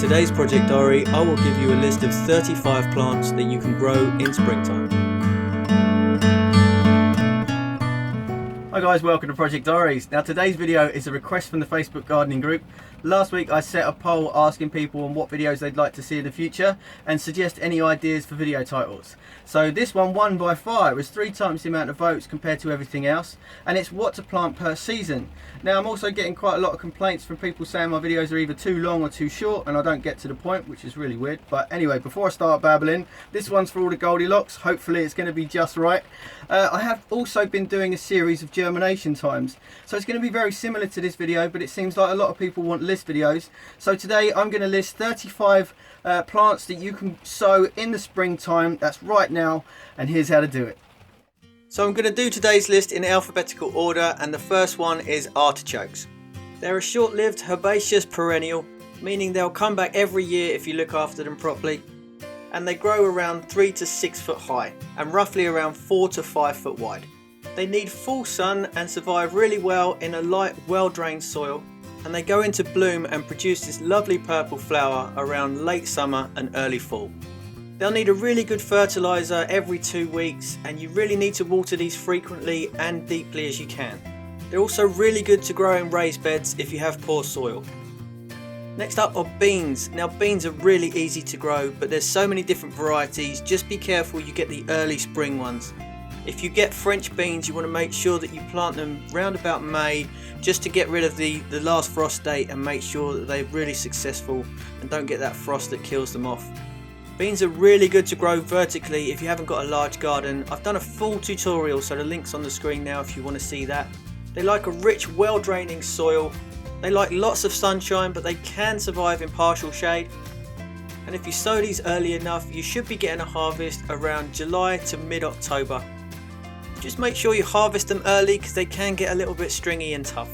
today's project diary, I will give you a list of 35 plants that you can grow in springtime. Hi guys, welcome to Project Diaries. Now today's video is a request from the Facebook gardening group. Last week I set a poll asking people on what videos they'd like to see in the future and suggest any ideas for video titles. So this one won by far. It was 3 times the amount of votes compared to everything else, and it's what to plant per season. Now I'm also getting quite a lot of complaints from people saying my videos are either too long or too short and I don't get to the point, which is really weird. But anyway, before I start babbling, this one's for all the Goldilocks. Hopefully it's going to be just right. I have also been doing a series of germination times, so it's going to be very similar to this video, but it seems like a lot of people want list videos. So today I'm going to list 35 plants that you can sow in the springtime. That's right now, and here's how to do it. So I'm going to do today's list in alphabetical order, and the first one is artichokes. They're a short-lived herbaceous perennial, meaning they'll come back every year if you look after them properly. And they grow around 3 to 6 foot high and roughly around 4 to 5 foot wide. They need full sun and survive really well in a light, well-drained soil, and they go into bloom and produce this lovely purple flower around late summer and early fall. They'll need a really good fertilizer every 2 weeks, and you really need to water these frequently and deeply as you can. They're also really good to grow in raised beds if you have poor soil. Next up are beans. Now beans are really easy to grow, but there's so many different varieties. Just be careful you get the early spring ones. If you get French beans, you want to make sure that you plant them round about May, just to get rid of the last frost date and make sure that they're really successful and don't get that frost that kills them off. Beans are really good to grow vertically if you haven't got a large garden. I've done a full tutorial, so the link's on the screen now if you want to see that. They like a rich, well-draining soil. They like lots of sunshine, but they can survive in partial shade. And if you sow these early enough, you should be getting a harvest around July to mid-October. Just make sure you harvest them early because they can get a little bit stringy and tough.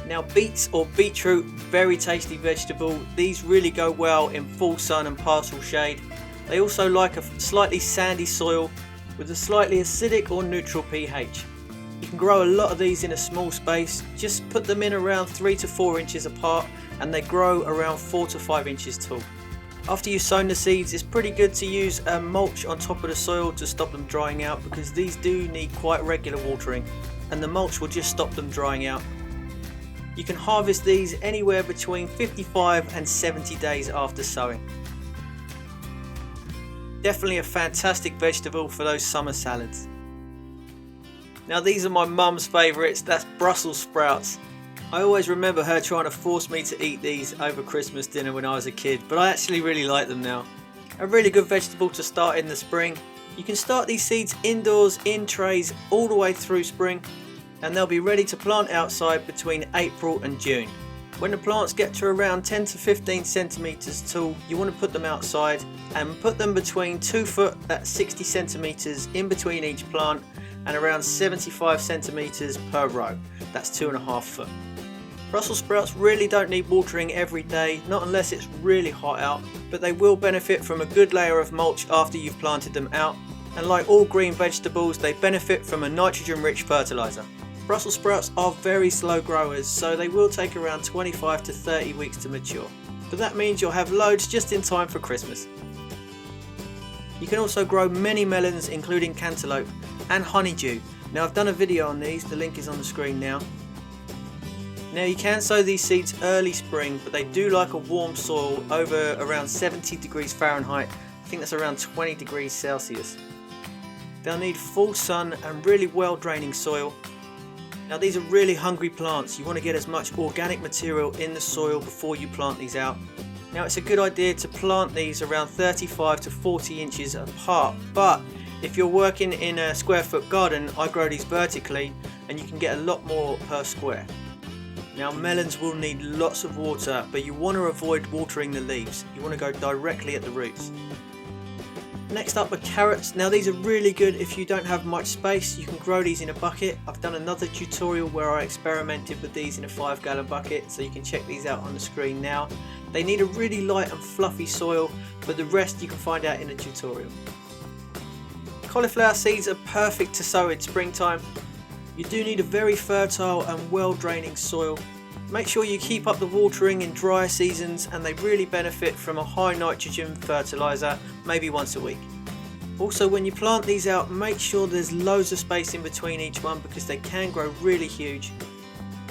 Now beets or beetroot, very tasty vegetable. These really go well in full sun and partial shade. They also like a slightly sandy soil with a slightly acidic or neutral pH. You can grow a lot of these in a small space. Just put them in around 3 to 4 inches apart, and they grow around 4 to 5 inches tall. After you've sown the seeds, it's pretty good to use a mulch on top of the soil to stop them drying out, because these do need quite regular watering, and the mulch will just stop them drying out. You can harvest these anywhere between 55 and 70 days after sowing. Definitely a fantastic vegetable for those summer salads. Now these are my mum's favourites, that's Brussel sprouts. I always remember her trying to force me to eat these over Christmas dinner when I was a kid, but I actually really like them now. A really good vegetable to start in the spring. You can start these seeds indoors in trays all the way through spring, and they'll be ready to plant outside between April and June. When the plants get to around 10 to 15 centimetres tall, you want to put them outside and put them between 2 foot at 60 centimetres in between each plant, and around 75 centimetres per row. That's 2.5 foot. Brussels sprouts really don't need watering every day, not unless it's really hot out, but they will benefit from a good layer of mulch after you've planted them out, and like all green vegetables, they benefit from a nitrogen-rich fertiliser. Brussels sprouts are very slow growers, so they will take around 25 to 30 weeks to mature, but that means you'll have loads just in time for Christmas. You can also grow many melons, including cantaloupe and honeydew. Now I've done a video on these, the link is on the screen now. Now you can sow these seeds early spring, but they do like a warm soil over around 70 degrees Fahrenheit. I think that's around 20 degrees Celsius. They'll need full sun and really well draining soil. Now these are really hungry plants. You want to get as much organic material in the soil before you plant these out. Now it's a good idea to plant these around 35 to 40 inches apart, but if you're working in a square foot garden, I grow these vertically and you can get a lot more per square. Now melons will need lots of water, but you want to avoid watering the leaves. You want to go directly at the roots. Next up are carrots. Now these are really good if you don't have much space. You can grow these in a bucket. I've done another tutorial where I experimented with these in a 5-gallon bucket, so you can check these out on the screen now. They need a really light and fluffy soil, but the rest you can find out in the tutorial. Cauliflower seeds are perfect to sow in springtime. You do need a very fertile and well draining soil. Make sure you keep up the watering in drier seasons, and they really benefit from a high nitrogen fertiliser, maybe once a week. Also, when you plant these out, make sure there's loads of space in between each one because they can grow really huge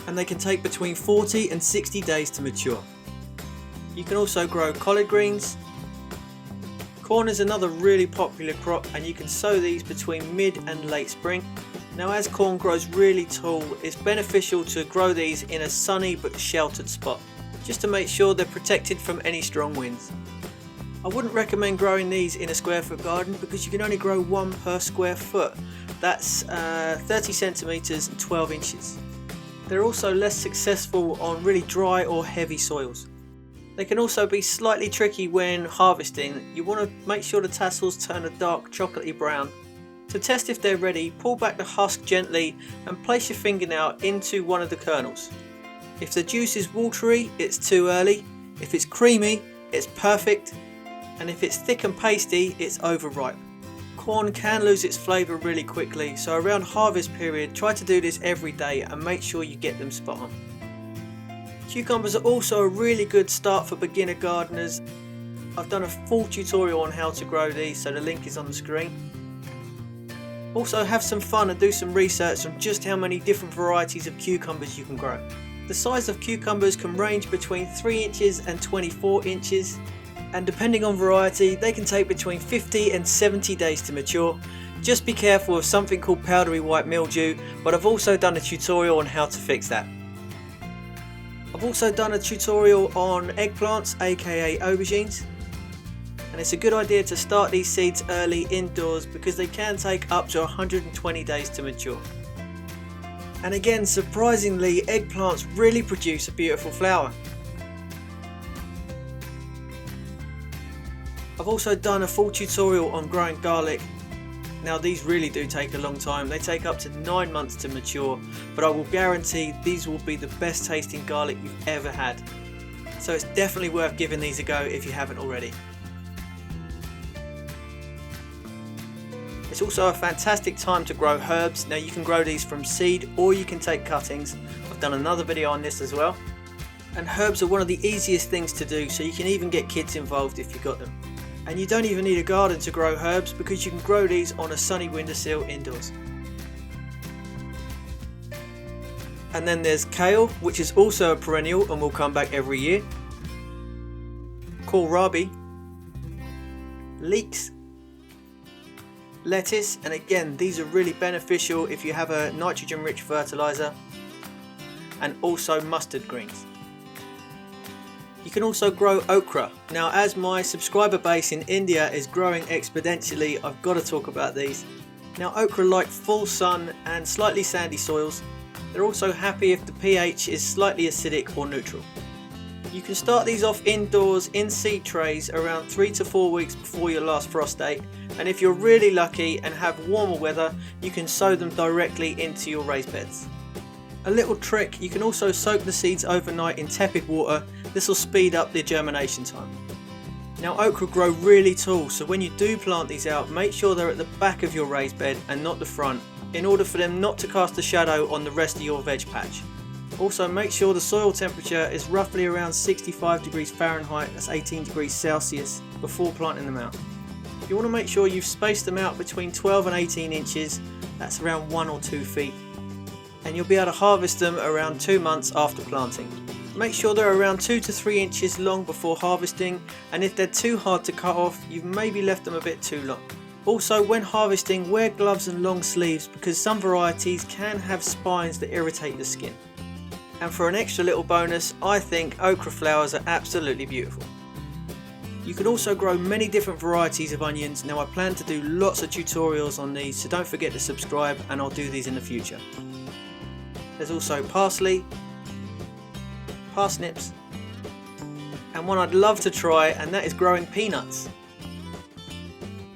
and they can take between 40 and 60 days to mature. You can also grow collard greens. Corn is another really popular crop, and you can sow these between mid and late spring. Now, as corn grows really tall, it's beneficial to grow these in a sunny but sheltered spot, just to make sure they're protected from any strong winds. I wouldn't recommend growing these in a square foot garden because you can only grow one per square foot. That's 30 centimetres and 12 inches. They're also less successful on really dry or heavy soils. They can also be slightly tricky when harvesting. You want to make sure the tassels turn a dark chocolatey brown. To test if they're ready, pull back the husk gently and place your fingernail into one of the kernels. If the juice is watery, it's too early. If it's creamy, it's perfect. And if it's thick and pasty, it's overripe. Corn can lose its flavour really quickly, so around harvest period, try to do this every day and make sure you get them spot on. Cucumbers are also a really good start for beginner gardeners. I've done a full tutorial on how to grow these, so the link is on the screen. Also, have some fun and do some research on just how many different varieties of cucumbers you can grow. The size of cucumbers can range between 3 inches and 24 inches, and depending on variety, they can take between 50 and 70 days to mature. Just be careful of something called powdery white mildew, but I've also done a tutorial on how to fix that. I've also done a tutorial on eggplants, aka aubergines, and it's a good idea to start these seeds early indoors because they can take up to 120 days to mature. And again, surprisingly, eggplants really produce a beautiful flower. I've also done a full tutorial on growing garlic. Now, these really do take a long time. They take up to 9 months to mature, but I will guarantee these will be the best tasting garlic you've ever had. So it's definitely worth giving these a go if you haven't already. It's also a fantastic time to grow herbs. Now, you can grow these from seed or you can take cuttings. I've done another video on this as well. And herbs are one of the easiest things to do, so you can even get kids involved if you've got them. And you don't even need a garden to grow herbs because you can grow these on a sunny windowsill indoors. And then there's kale, which is also a perennial and will come back every year. Kohlrabi, leeks, lettuce, and again, these are really beneficial if you have a nitrogen rich fertilizer, and also mustard greens. You can also grow okra. Now, as my subscriber base in India is growing exponentially, I've got to talk about these. Now, okra like full sun and slightly sandy soils. They're also happy if the pH is slightly acidic or neutral. You can start these off indoors in seed trays around 3 to 4 weeks before your last frost date, and if you're really lucky and have warmer weather, you can sow them directly into your raised beds. A little trick, you can also soak the seeds overnight in tepid water. This will speed up the germination time. Now, okra grow really tall, so when you do plant these out, make sure they're at the back of your raised bed and not the front, in order for them not to cast a shadow on the rest of your veg patch. Also, make sure the soil temperature is roughly around 65 degrees Fahrenheit, that's 18 degrees Celsius, before planting them out. You want to make sure you've spaced them out between 12 and 18 inches, that's around 1 or 2 feet. And you'll be able to harvest them around 2 months after planting. Make sure they're around 2 to 3 inches long before harvesting, and if they're too hard to cut off, you've maybe left them a bit too long. Also, when harvesting, wear gloves and long sleeves because some varieties can have spines that irritate the skin. And for an extra little bonus, I think okra flowers are absolutely beautiful. You can also grow many different varieties of onions. Now, I plan to do lots of tutorials on these, so don't forget to subscribe and I'll do these in the future. There's also parsley, parsnips, and one I'd love to try, and that is growing peanuts.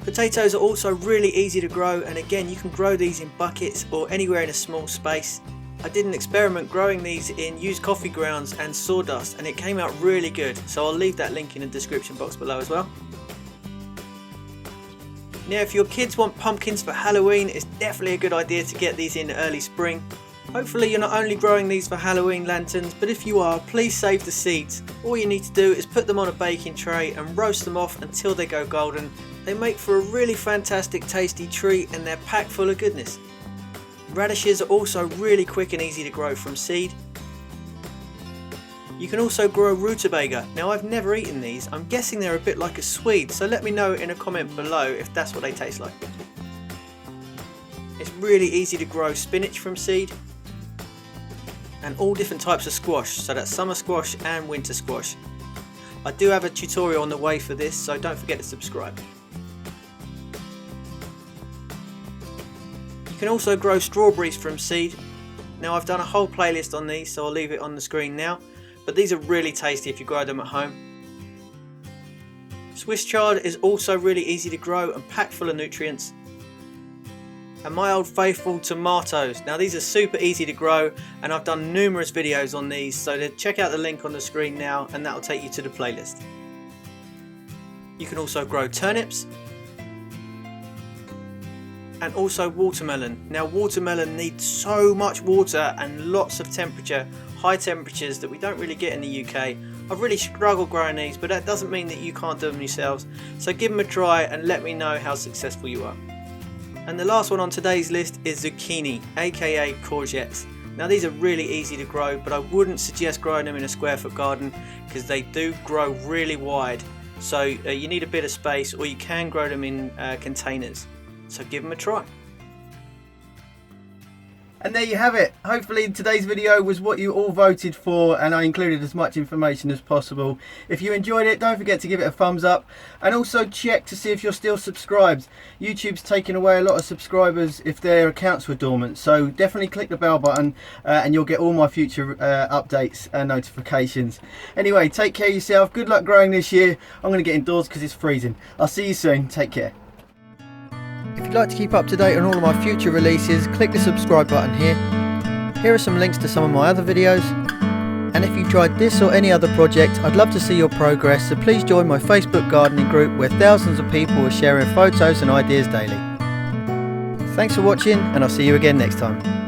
Potatoes are also really easy to grow, and again, you can grow these in buckets or anywhere in a small space. I did an experiment growing these in used coffee grounds and sawdust, and it came out really good, so I'll leave that link in the description box below as well. Now, if your kids want pumpkins for Halloween, it's definitely a good idea to get these in early spring. Hopefully you're not only growing these for Halloween lanterns, but if you are, please save the seeds. All you need to do is put them on a baking tray and roast them off until they go golden. They make for a really fantastic tasty treat and they're packed full of goodness. Radishes are also really quick and easy to grow from seed. You can also grow Rutabaga. Now I've never eaten these, I'm guessing they're a bit like a Swede, so let me know in a comment below if that's what they taste like. It's really easy to grow spinach from seed. And all different types of squash, so that's summer squash and winter squash. I do have a tutorial on the way for this, so don't forget to subscribe. You can also grow strawberries from seed. Now I've done a whole playlist on these, so I'll leave it on the screen now, but these are really tasty if you grow them at home. Swiss chard is also really easy to grow and packed full of nutrients. And my old faithful tomatoes. Now these are super easy to grow and I've done numerous videos on these, so check out the link on the screen now and that will take you to the playlist. You can also grow turnips and also watermelon. Now watermelon needs so much water and lots of temperature, high temperatures that we don't really get in the UK. I've really struggled growing these, but that doesn't mean that you can't do them yourselves. So give them a try and let me know how successful you are. And the last one on today's list is zucchini, aka courgettes. Now these are really easy to grow, but I wouldn't suggest growing them in a square foot garden because they do grow really wide. So you need a bit of space, or you can grow them in containers. So give them a try. And there you have it. Hopefully today's video was what you all voted for and I included as much information as possible. If you enjoyed it, don't forget to give it a thumbs up and also check to see if you're still subscribed. YouTube's taking away a lot of subscribers if their accounts were dormant, so definitely click the bell button and you'll get all my future updates and notifications. Anyway, take care of yourself. Good luck growing this year. I'm going to get indoors because it's freezing. I'll see you soon. Take care. If you'd like to keep up to date on all of my future releases, click the subscribe button here. Here are some links to some of my other videos. And if you tried this or any other project, I'd love to see your progress, so please join my Facebook gardening group where thousands of people are sharing photos and ideas daily. Thanks for watching and I'll see you again next time.